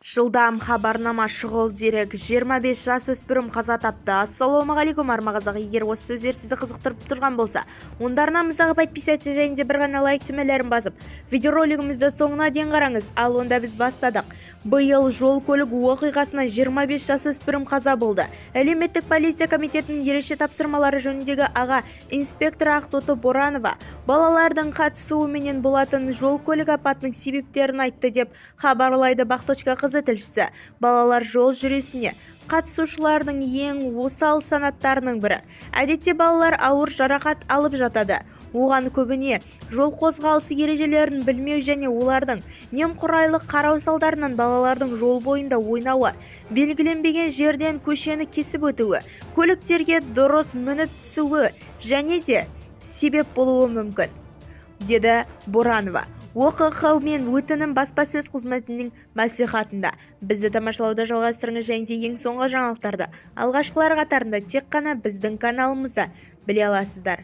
Жылдам хабарнама шұғыл дерек. 25 жасөспірім қаза тапты. Ассалаумағалейкум армағазақ. Егер осы сөздер сізді қызықтырып тұрған болса, онда арнамыздағы подписаться жайында бір ғана лайк түймелерін басып, видеоролигімізді соңына дейін қараңыз. Ал онда біз бастадық. Биыл жол-көлік оқиғасынан 25 жасөспірім қаза болды. Әлеуметтік полиция комитетінің ерекше тапсырмалары жөніндегі аға инспекторы Ақтоты Боранова балалардың қатысуыменен болатын жол-көлік апатының себептерін айтты деп хабарлайды Бақ.қыз тілшісі. Балалар жол жүресіне қатысушылардың ең осал санаттарының бірі. Әдетте балалар ауыр жарақат алып жатады. Оған көбіне жол қозғалысы ережелерін білмеу және олардың немқұрайлы қарау салдарынан балалардың жол бойында ойнауы, белгіленбеген жерден көшені кесіп өтуі, көліктерге дұрыс мініп түсуі және де себеп болуы мүмкін, деді Боранова. ОқХ мен өтінім баспасөз қызметінің мәслихатында. Бізді тамашалауды жалғастырыңыз және ең соңғы жаңалықтарды алғашқылар қатарында тек қана біздің каналымызда біле аласыздар.